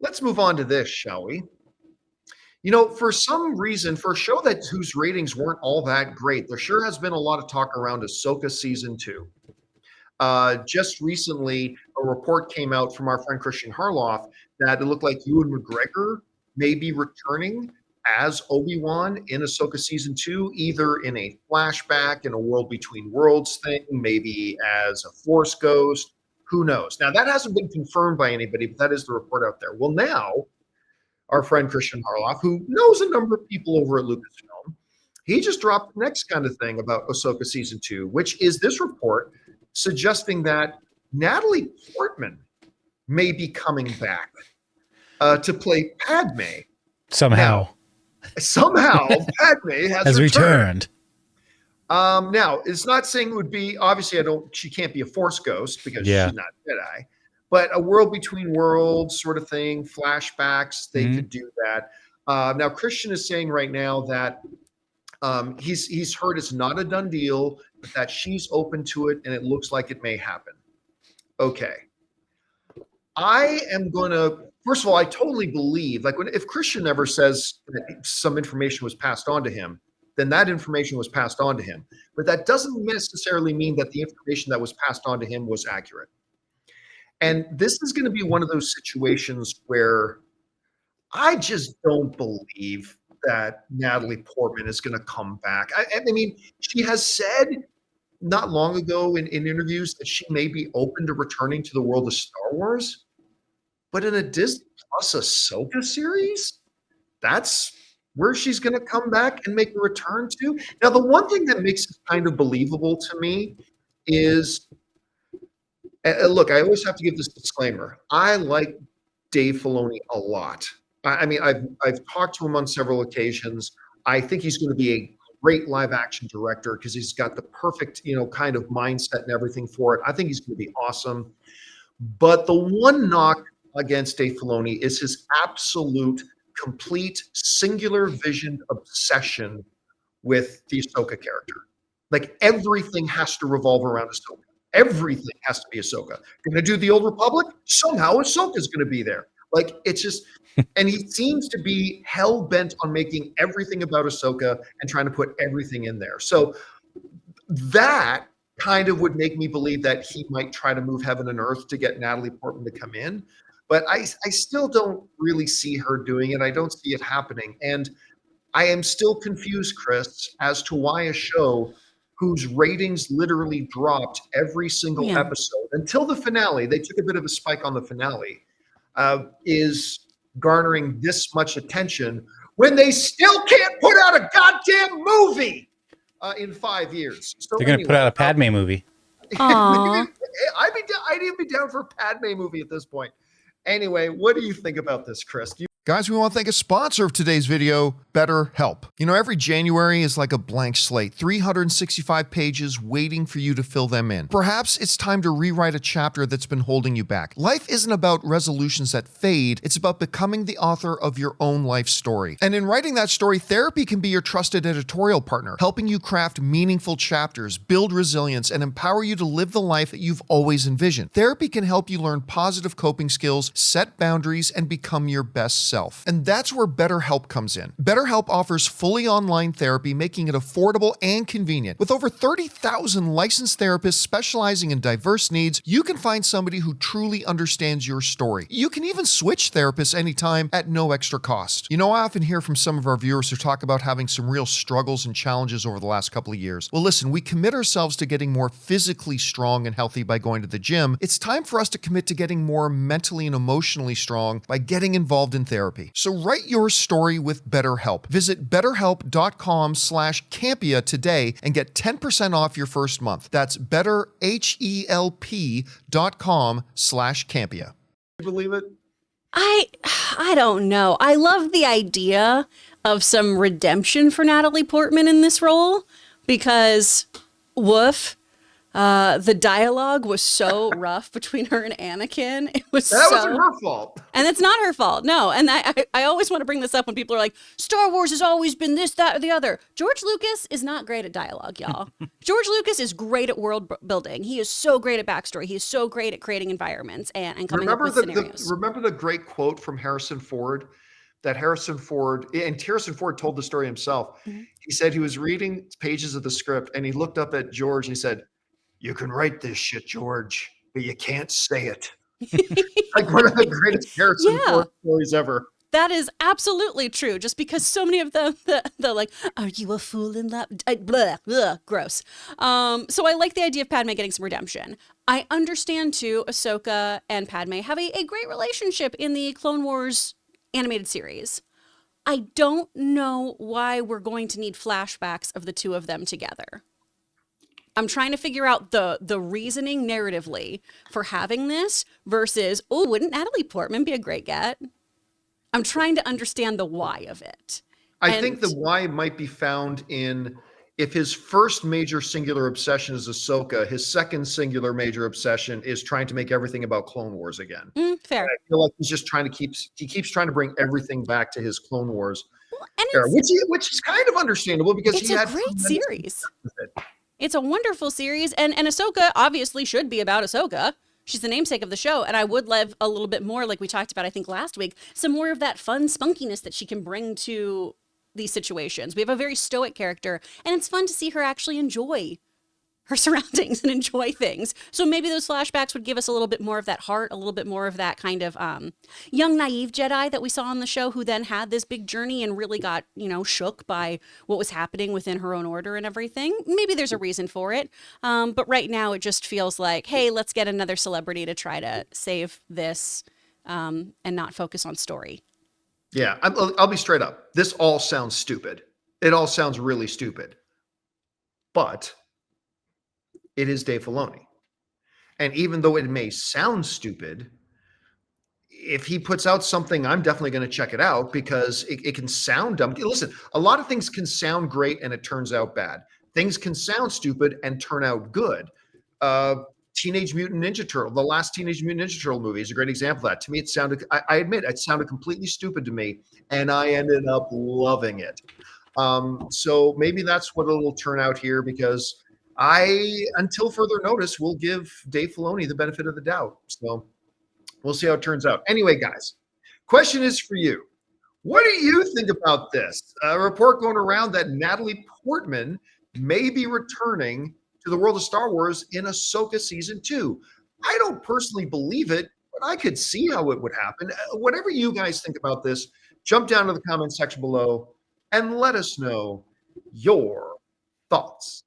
Let's move on to this, shall we? For some reason, for a show whose ratings weren't all that great, there sure has been a lot of talk around Ahsoka season 2. Just recently, a report came out from our friend Christian Harloff that it looked like Ewan McGregor may be returning as Obi-Wan in Ahsoka season 2, either in a flashback in a World Between Worlds thing, maybe as a Force ghost. Who knows? Now, that hasn't been confirmed by anybody, but that is the report out there. Well, now, our friend Christian Harloff, who knows a number of people over at Lucasfilm, he just dropped the next kind of thing about Ahsoka season 2, which is this report suggesting that Natalie Portman may be coming back to play Padme. Somehow, Padme has returned. returned. Now, it's not saying it would be, obviously, she can't be a Force ghost because Yeah. she's not Jedi, but a World Between Worlds sort of thing, flashbacks, they could do that. Now, Christian is saying right now that he's heard it's not a done deal, but that she's open to it and it looks like it may happen. Okay. I am going to, first of all, I totally believe, like if Christian ever says that some information was passed on to him, then that information was passed on to him. But that doesn't necessarily mean that the information that was passed on to him was accurate. And this is going to be one of those situations where I just don't believe that Natalie Portman is going to come back. I mean, she has said not long ago in interviews that she may be open to returning to the world of Star Wars. But in a Disney Plus Ahsoka series, that's where she's going to come back and make a return to. Now, the one thing that makes it kind of believable to me is, look, I always have to give this disclaimer. I like Dave Filoni a lot. I mean, I've talked to him on several occasions. I think he's going to be a great live action director because he's got the perfect, kind of mindset and everything for it. I think he's going to be awesome. But the one knock against Dave Filoni is his absolute, complete, singular vision obsession with the Ahsoka character. Like everything has to revolve around Ahsoka. Everything has to be Ahsoka. You're going to do the Old Republic? Somehow Ahsoka's going to be there. Like it's just, and he seems to be hell bent on making everything about Ahsoka and trying to put everything in there. So that kind of would make me believe that he might try to move heaven and earth to get Natalie Portman to come in. But I still don't really see her doing it. I don't see it happening. And I am still confused, Chris, as to why a show whose ratings literally dropped every single episode until the finale, they took a bit of a spike on the finale, is garnering this much attention when they still can't put out a goddamn movie in 5 years. So They're going to put out a Padme movie. I'd even be down for a Padme movie at this point. Anyway, what do you think about this, Chris? Guys, we want to thank a sponsor of today's video, BetterHelp. Every January is like a blank slate, 365 pages waiting for you to fill them in. Perhaps it's time to rewrite a chapter that's been holding you back. Life isn't about resolutions that fade, it's about becoming the author of your own life story. And in writing that story, therapy can be your trusted editorial partner, helping you craft meaningful chapters, build resilience, and empower you to live the life that you've always envisioned. Therapy can help you learn positive coping skills, set boundaries, and become your best self. And that's where BetterHelp comes in. BetterHelp offers fully online therapy, making it affordable and convenient. With over 30,000 licensed therapists specializing in diverse needs, you can find somebody who truly understands your story. You can even switch therapists anytime at no extra cost. I often hear from some of our viewers who talk about having some real struggles and challenges over the last couple of years. Well, listen, we commit ourselves to getting more physically strong and healthy by going to the gym. It's time for us to commit to getting more mentally and emotionally strong by getting involved in therapy. So write your story with BetterHelp. Visit betterhelp.com/Campea today and get 10% off your first month. That's betterhelp.com/Campea. You believe it? I don't know. I love the idea of some redemption for Natalie Portman in this role because woof. The dialogue was so rough between her and Anakin. It was That wasn't her fault. And it's not her fault. No. And I always want to bring this up when people are like, Star Wars has always been this, that, or the other. George Lucas is not great at dialogue, y'all. George Lucas is great at world building. He is so great at backstory. He is so great at creating environments and coming up with scenarios. Remember the great quote from Harrison Ford? That Harrison Ford told the story himself. Mm-hmm. He said he was reading pages of the script and he looked up at George and he said, "You can write this shit, George, but you can't say it." Like one of the greatest Harrison Ford stories ever. That is absolutely true. Just because so many of them, they're like, "Are you a fool in love?" Blah, blah, gross. So I like the idea of Padme getting some redemption. I understand too, Ahsoka and Padme have a great relationship in the Clone Wars animated series. I don't know why we're going to need flashbacks of the two of them together. I'm trying to figure out the reasoning narratively for having this versus, oh, wouldn't Natalie Portman be a great get? I'm trying to understand the why of it. I think the why might be found in, if his first major singular obsession is Ahsoka, his second singular major obsession is trying to make everything about Clone Wars again. Fair. And I feel like he's just trying to keeps trying to bring everything back to his Clone Wars era, which is kind of understandable because it's a great series. It's a wonderful series, and Ahsoka obviously should be about Ahsoka. She's the namesake of the show, and I would love a little bit more, like we talked about, I think, last week, some more of that fun spunkiness that she can bring to these situations. We have a very stoic character, and it's fun to see her actually enjoy her surroundings and enjoy things. So maybe those flashbacks would give us a little bit more of that heart, a little bit more of that kind of young, naive Jedi that we saw on the show, who then had this big journey and really got, shook by what was happening within her own order and everything. Maybe there's a reason for it. But right now it just feels like, hey, let's get another celebrity to try to save this and not focus on story. Yeah, I'll be straight up. This all sounds stupid. It all sounds really stupid. But it is Dave Filoni. And even though it may sound stupid, if he puts out something, I'm definitely going to check it out because it can sound dumb. Listen, a lot of things can sound great and it turns out bad. Things can sound stupid and turn out good. Teenage Mutant Ninja Turtle, the last Teenage Mutant Ninja Turtle movie is a great example of that. To me, I admit, it sounded completely stupid to me, and I ended up loving it. So maybe that's what it'll turn out here, because until further notice, will give Dave Filoni the benefit of the doubt. So we'll see how it turns out. Anyway, guys, question is for you. What do you think about this? A report going around that Natalie Portman may be returning to the world of Star Wars in Ahsoka Season 2. I don't personally believe it, but I could see how it would happen. Whatever you guys think about this, jump down to the comment section below and let us know your thoughts.